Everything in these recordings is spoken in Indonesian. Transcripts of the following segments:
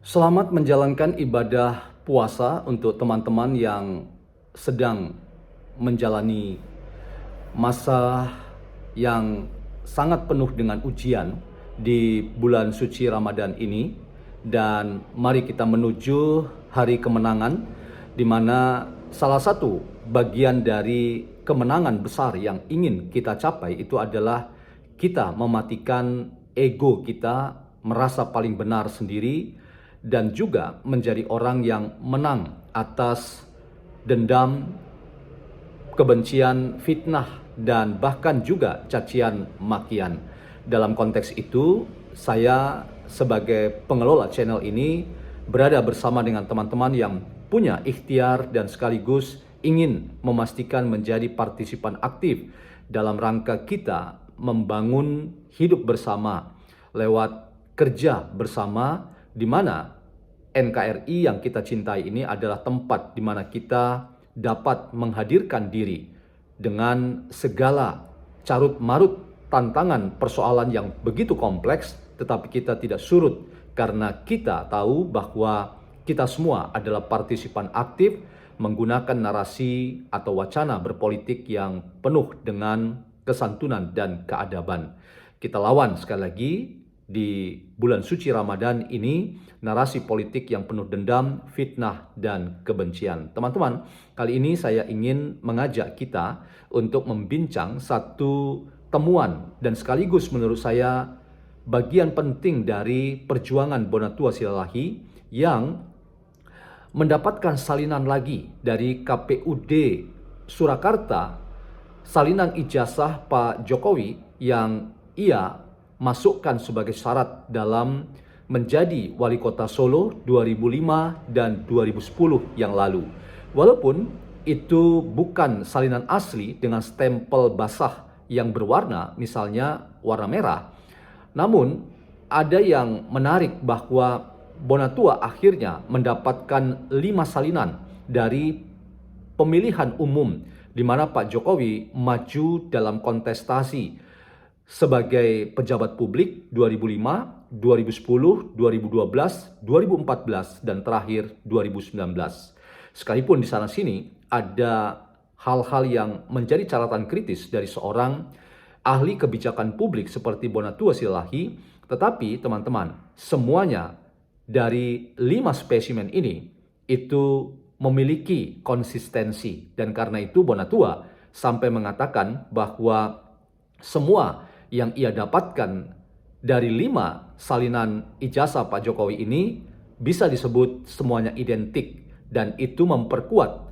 Selamat menjalankan ibadah puasa untuk teman-teman yang sedang menjalani masa yang sangat penuh dengan ujian di bulan suci Ramadan ini. Dan mari kita menuju hari kemenangan, di mana salah satu bagian dari kemenangan besar yang ingin kita capai itu adalah kita mematikan ego kita, merasa paling benar sendiri, dan juga menjadi orang yang menang atas dendam, kebencian, fitnah, dan bahkan juga cacian makian. Dalam konteks itu, saya sebagai pengelola channel ini berada bersama dengan teman-teman yang punya ikhtiar dan sekaligus ingin memastikan menjadi partisipan aktif dalam rangka kita membangun hidup bersama lewat kerja bersama, di mana NKRI yang kita cintai ini adalah tempat di mana kita dapat menghadirkan diri dengan segala carut marut tantangan persoalan yang begitu kompleks, tetapi kita tidak surut karena kita tahu bahwa kita semua adalah partisipan aktif menggunakan narasi atau wacana berpolitik yang penuh dengan kesantunan dan keadaban. Kita lawan sekali lagi di bulan suci Ramadan ini narasi politik yang penuh dendam, fitnah, dan kebencian. Teman-teman, kali ini saya ingin mengajak kita untuk membincang satu temuan dan sekaligus menurut saya bagian penting dari perjuangan Bonatua Silalahi yang mendapatkan salinan lagi dari KPUD Surakarta, salinan ijazah Pak Jokowi yang ia masukkan sebagai syarat dalam menjadi wali kota Solo 2005 dan 2010 yang lalu. Walaupun itu bukan salinan asli dengan stempel basah yang berwarna, misalnya warna merah, namun ada yang menarik bahwa Bonatua akhirnya mendapatkan 5 salinan dari pemilihan umum di mana Pak Jokowi maju dalam kontestasi sebagai pejabat publik 2005, 2010, 2012, 2014, dan terakhir 2019. Sekalipun di sana sini ada hal-hal yang menjadi catatan kritis dari seorang ahli kebijakan publik seperti Bonatua Silalahi, tetapi teman-teman, semuanya dari 5 spesimen ini itu memiliki konsistensi, dan karena itu Bonatua sampai mengatakan bahwa semua yang ia dapatkan dari 5 salinan ijazah Pak Jokowi ini bisa disebut semuanya identik, dan itu memperkuat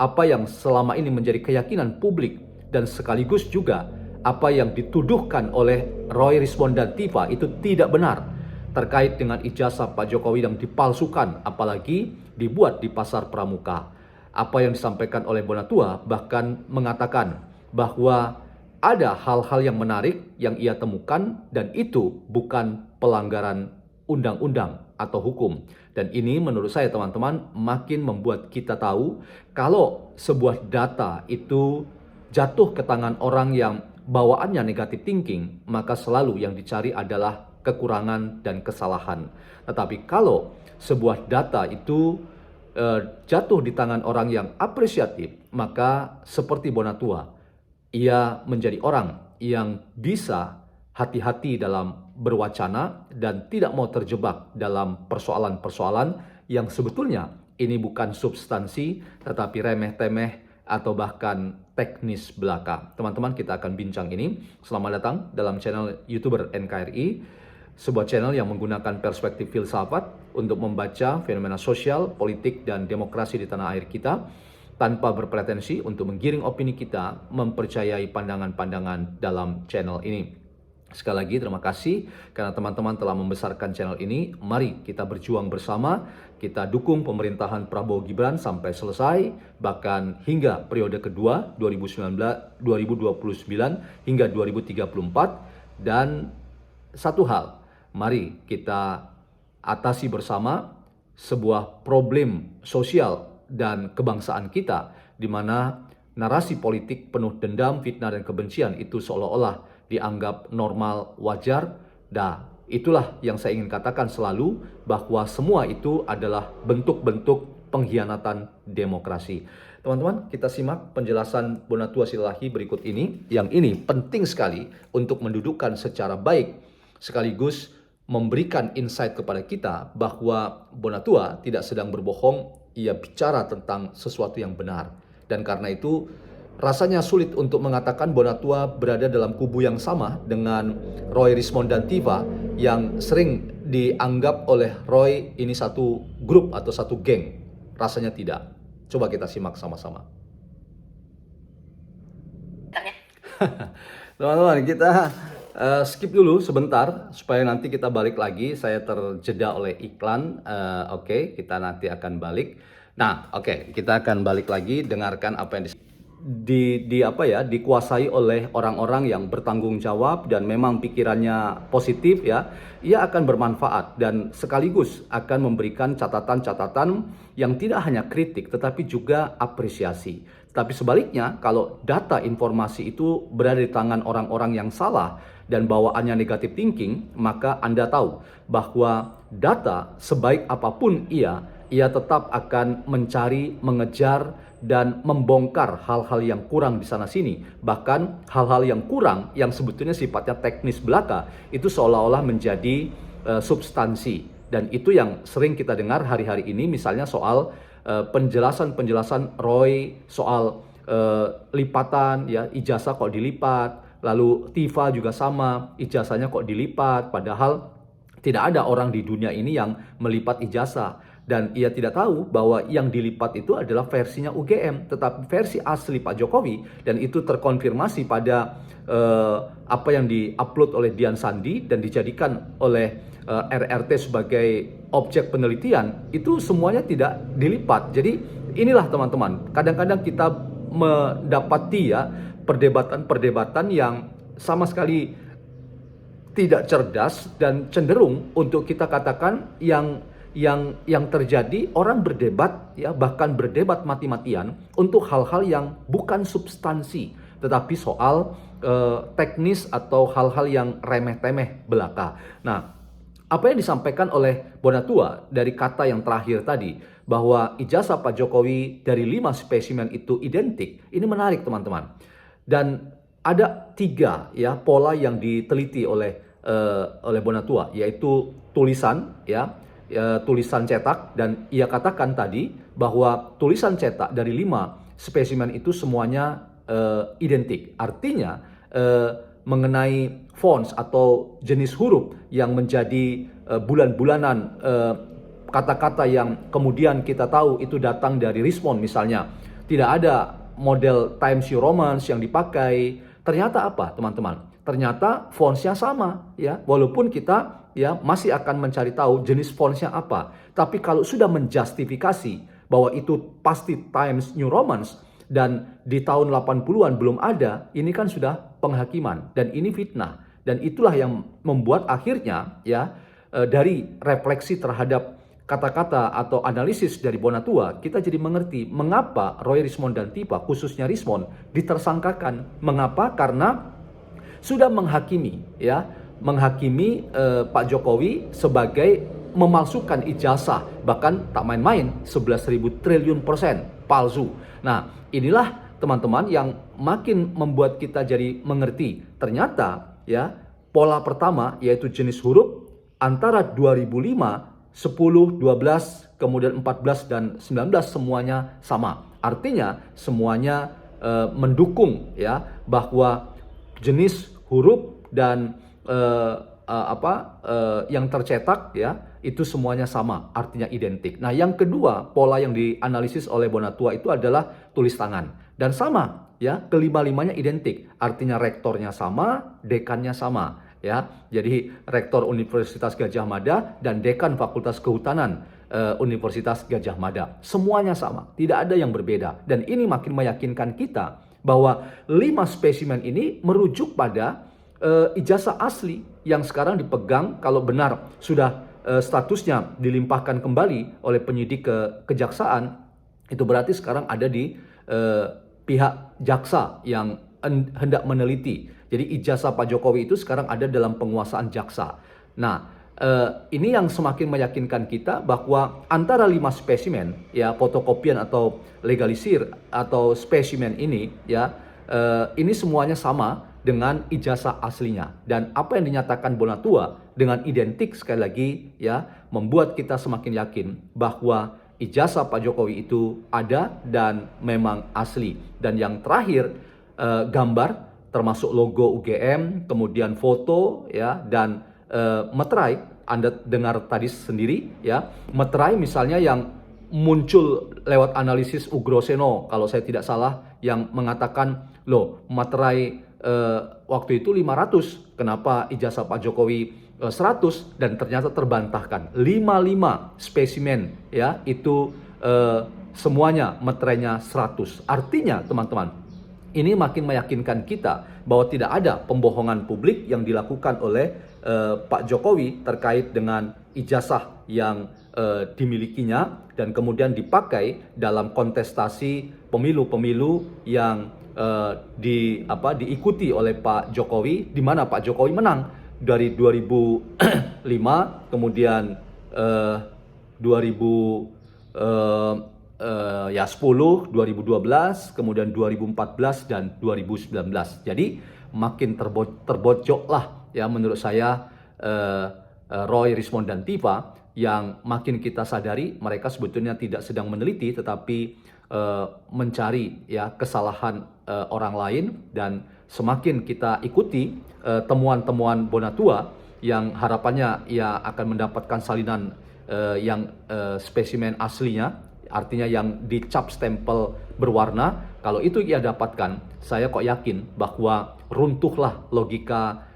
apa yang selama ini menjadi keyakinan publik dan sekaligus juga apa yang dituduhkan oleh Roy Rismond dan Tifa itu tidak benar terkait dengan ijazah Pak Jokowi yang dipalsukan, apalagi dibuat di pasar pramuka. Apa yang disampaikan oleh Bonatua bahkan mengatakan bahwa ada hal-hal yang menarik yang ia temukan dan itu bukan pelanggaran undang-undang atau hukum. Dan ini menurut saya teman-teman makin membuat kita tahu kalau sebuah data itu jatuh ke tangan orang yang bawaannya negatif thinking, maka selalu yang dicari adalah kekurangan dan kesalahan. Tetapi kalau sebuah data itu jatuh di tangan orang yang apresiatif, maka seperti Bonatua, ia menjadi orang yang bisa hati-hati dalam berwacana dan tidak mau terjebak dalam persoalan-persoalan yang sebetulnya ini bukan substansi tetapi remeh-temeh atau bahkan teknis belaka. Teman-teman, kita akan bincang ini. Selamat datang dalam channel YouTuber NKRI, sebuah channel yang menggunakan perspektif filsafat untuk membaca fenomena sosial, politik, dan demokrasi di tanah air kita tanpa berpretensi untuk menggiring opini kita mempercayai pandangan-pandangan dalam channel ini. Sekali lagi terima kasih karena teman-teman telah membesarkan channel ini. Mari kita berjuang bersama, kita dukung pemerintahan Prabowo Gibran sampai selesai, bahkan hingga periode kedua 2029 hingga 2034. Dan satu hal, mari kita atasi bersama sebuah problem sosial dan kebangsaan kita, di mana narasi politik penuh dendam, fitnah, dan kebencian itu seolah-olah dianggap normal, wajar. itulah yang saya ingin katakan selalu, bahwa semua itu adalah bentuk-bentuk pengkhianatan demokrasi. Teman-teman, kita simak penjelasan Bonatua Silahi berikut ini. Yang ini penting sekali untuk mendudukkan secara baik, sekaligus memberikan insight kepada kita bahwa Bonatua tidak sedang berbohong, ia bicara tentang sesuatu yang benar. Dan karena itu, rasanya sulit untuk mengatakan Bonatua berada dalam kubu yang sama dengan Roy Rismond dan Tiva yang sering dianggap oleh Roy ini satu grup atau satu geng. Rasanya tidak. Coba kita simak sama-sama. Teman-teman, kita skip dulu sebentar supaya nanti kita balik lagi. Saya terjeda oleh iklan. Oke, kita nanti akan balik. Nah, oke, kita akan balik lagi, dengarkan apa yang dikuasai oleh orang-orang yang bertanggung jawab dan memang pikirannya positif ya. Ia akan bermanfaat dan sekaligus akan memberikan catatan-catatan yang tidak hanya kritik tetapi juga apresiasi. Tapi sebaliknya, kalau data informasi itu berada di tangan orang-orang yang salah dan bawaannya negative thinking, maka Anda tahu bahwa data sebaik apapun ia tetap akan mencari, mengejar, dan membongkar hal-hal yang kurang di sana-sini. Bahkan hal-hal yang kurang yang sebetulnya sifatnya teknis belaka itu seolah-olah menjadi substansi. Dan itu yang sering kita dengar hari-hari ini, misalnya soal penjelasan-penjelasan Roy soal lipatan, ya, ijazah kok dilipat. Lalu Tiva juga sama, ijazahnya kok dilipat, padahal tidak ada orang di dunia ini yang melipat ijazah. Dan ia tidak tahu bahwa yang dilipat itu adalah versinya UGM, tetapi versi asli Pak Jokowi, dan itu terkonfirmasi pada apa yang diupload oleh Dian Sandi dan dijadikan oleh RRT sebagai objek penelitian, itu semuanya tidak dilipat. Jadi inilah teman-teman, kadang-kadang kita mendapati ya perdebatan-perdebatan yang sama sekali tidak cerdas dan cenderung untuk kita katakan yang terjadi, orang berdebat ya, bahkan berdebat mati-matian untuk hal-hal yang bukan substansi, tetapi soal teknis atau hal-hal yang remeh-temeh belaka. Nah, apa yang disampaikan oleh Bonatua dari kata yang terakhir tadi, bahwa ijazah Pak Jokowi dari 5 spesimen itu identik, ini menarik teman-teman. Dan ada 3 ya pola yang diteliti oleh Bonatua, yaitu tulisan ya, tulisan cetak, dan ia katakan tadi bahwa tulisan cetak dari 5 spesimen itu semuanya identik. Artinya mengenai fonts atau jenis huruf yang menjadi bulan-bulanan kata-kata yang kemudian kita tahu itu datang dari Rismond misalnya, tidak ada model Times New Roman yang dipakai. Ternyata apa teman-teman? Ternyata fontsnya sama ya, walaupun kita ya masih akan mencari tahu jenis fontsnya apa. Tapi kalau sudah menjustifikasi bahwa itu pasti Times New Roman dan di tahun 80-an belum ada, ini kan sudah penghakiman dan ini fitnah. Dan itulah yang membuat akhirnya ya dari refleksi terhadap kata-kata atau analisis dari Bonatua, kita jadi mengerti mengapa Roy Rismond dan Tiva, khususnya Rismond, ditersangkakan. Mengapa? Karena sudah menghakimi ya, menghakimi Pak Jokowi sebagai memalsukan ijazah, bahkan tak main-main 11.000 triliun % palsu. Nah, inilah teman-teman yang makin membuat kita jadi mengerti. Ternyata ya, pola pertama yaitu jenis huruf antara 2005, 10, 12, kemudian 14 dan 19 semuanya sama. Artinya semuanya mendukung ya bahwa jenis huruf dan yang tercetak ya itu semuanya sama, artinya identik. Nah, yang kedua pola yang dianalisis oleh Bonatua itu adalah tulis tangan dan sama ya, kelima-limanya identik, artinya rektornya sama, dekannya sama ya. Jadi rektor Universitas Gadjah Mada dan dekan Fakultas Kehutanan Universitas Gadjah Mada semuanya sama, tidak ada yang berbeda. Dan ini makin meyakinkan kita bahwa 5 spesimen ini merujuk pada ijazah asli yang sekarang dipegang, kalau benar sudah statusnya dilimpahkan kembali oleh penyidik ke kejaksaan, itu berarti sekarang ada di pihak jaksa yang hendak meneliti. Jadi ijazah Pak Jokowi itu sekarang ada dalam penguasaan jaksa. Nah, ini yang semakin meyakinkan kita bahwa antara 5 spesimen, ya, fotokopian atau legalisir atau spesimen ini, ya, ini semuanya sama dengan ijazah aslinya. Dan apa yang dinyatakan Bonatua dengan identik, sekali lagi, ya, membuat kita semakin yakin bahwa ijazah Pak Jokowi itu ada dan memang asli. Dan yang terakhir, gambar termasuk logo UGM, kemudian foto, ya, dan meterai. Anda dengar tadi sendiri, ya, meterai misalnya yang muncul lewat analisis Ugroseno kalau saya tidak salah, yang mengatakan, loh, materai waktu itu 500, kenapa ijazah Pak Jokowi 100, dan ternyata terbantahkan 55 spesimen, ya, itu semuanya meterainya 100. Artinya teman-teman, ini makin meyakinkan kita bahwa tidak ada pembohongan publik yang dilakukan oleh Pak Jokowi terkait dengan ijazah yang dimilikinya dan kemudian dipakai dalam kontestasi pemilu-pemilu yang diikuti oleh Pak Jokowi, di mana Pak Jokowi menang dari 2005, kemudian 2010, 2012, kemudian 2014 dan 2019. Jadi makin terbojoklah, ya, menurut saya, Roy, Rismond, dan Tiva, yang makin kita sadari mereka sebetulnya tidak sedang meneliti tetapi mencari, ya, kesalahan orang lain. Dan semakin kita ikuti temuan-temuan Bonatua yang harapannya ia akan mendapatkan salinan yang spesimen aslinya, artinya yang dicap stempel berwarna, kalau itu ia dapatkan, saya kok yakin bahwa runtuhlah logika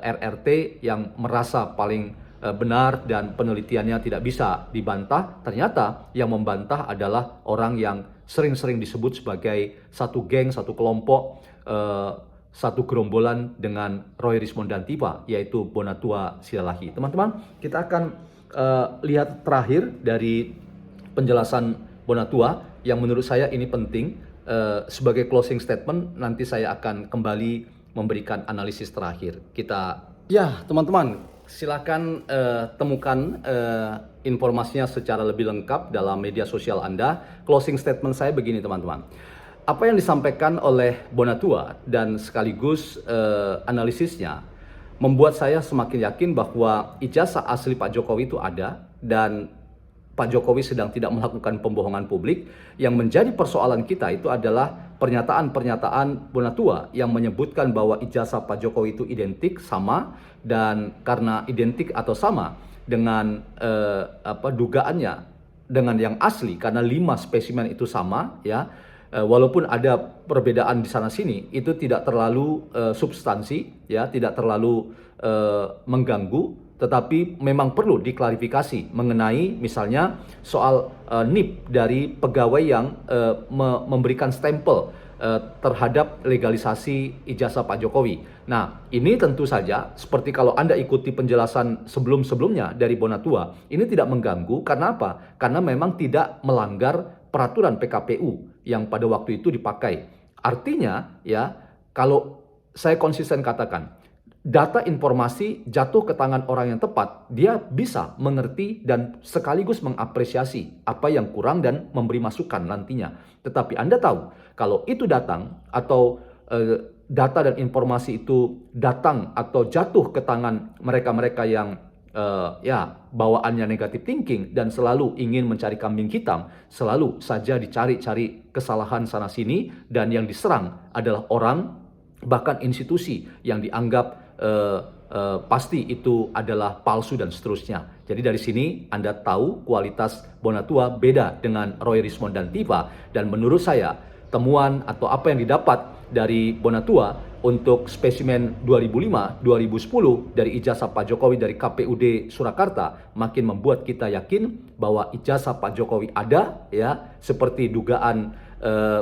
RRT yang merasa paling benar dan penelitiannya tidak bisa dibantah. Ternyata yang membantah adalah orang yang sering-sering disebut sebagai satu geng, satu kelompok, satu gerombolan dengan Roy, Rismond, dan Tiva, yaitu Bonatua Silalahi. Teman-teman, kita akan lihat terakhir dari penjelasan Bonatua yang menurut saya ini penting. Sebagai closing statement, nanti saya akan kembali memberikan analisis terakhir. Ya, teman-teman, silakan temukan informasinya secara lebih lengkap dalam media sosial Anda. Closing statement saya begini, teman-teman. Apa yang disampaikan oleh Bonatua dan sekaligus analisisnya membuat saya semakin yakin bahwa ijazah asli Pak Jokowi itu ada dan Pak Jokowi sedang tidak melakukan pembohongan publik. Yang menjadi persoalan kita itu adalah pernyataan-pernyataan Bonatua yang menyebutkan bahwa ijazah Pak Jokowi itu identik, sama, dan karena identik atau sama dengan dugaannya dengan yang asli, karena 5 spesimen itu sama, ya, walaupun ada perbedaan di sana sini, itu tidak terlalu substansi, ya, tidak terlalu mengganggu. Tetapi memang perlu diklarifikasi mengenai misalnya soal NIP dari pegawai yang memberikan stempel terhadap legalisasi ijazah Pak Jokowi. Nah, ini tentu saja seperti kalau Anda ikuti penjelasan sebelum-sebelumnya dari Bonatua, ini tidak mengganggu. Karena apa? Karena memang tidak melanggar peraturan PKPU yang pada waktu itu dipakai. Artinya, ya, kalau saya konsisten katakan, data informasi jatuh ke tangan orang yang tepat, dia bisa mengerti dan sekaligus mengapresiasi apa yang kurang dan memberi masukan nantinya. Tetapi Anda tahu, kalau itu datang atau data dan informasi itu datang atau jatuh ke tangan mereka-mereka yang bawaannya negatif thinking dan selalu ingin mencari kambing hitam, selalu saja dicari-cari kesalahan sana sini, dan yang diserang adalah orang, bahkan institusi yang dianggap pasti itu adalah palsu dan seterusnya. Jadi dari sini Anda tahu kualitas Bonatua beda dengan Roy, Rismond, dan Tiva. Dan menurut saya temuan atau apa yang didapat dari Bonatua untuk spesimen 2005, 2010 dari ijazah Pak Jokowi dari KPUD Surakarta makin membuat kita yakin bahwa ijazah Pak Jokowi ada, ya, seperti dugaan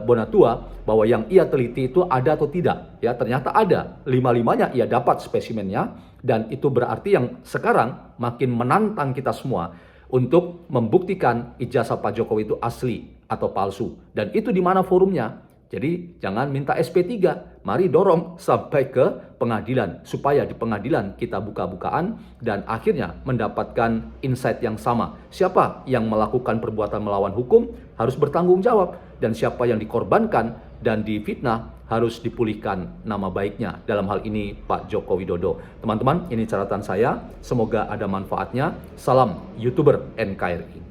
Bonatua bahwa yang ia teliti itu ada atau tidak, ya, ternyata ada. 5-5-nya ia dapat spesimennya, dan itu berarti yang sekarang makin menantang kita semua untuk membuktikan ijazah Pak Jokowi itu asli atau palsu. Dan itu di mana forumnya? Jadi jangan minta SP3, mari dorong sampai ke pengadilan supaya di pengadilan kita buka-bukaan dan akhirnya mendapatkan insight yang sama. Siapa yang melakukan perbuatan melawan hukum harus bertanggung jawab dan siapa yang dikorbankan dan difitnah harus dipulihkan nama baiknya. Dalam hal ini Pak Joko Widodo. Teman-teman, ini catatan saya. Semoga ada manfaatnya. Salam YouTuber NKRI.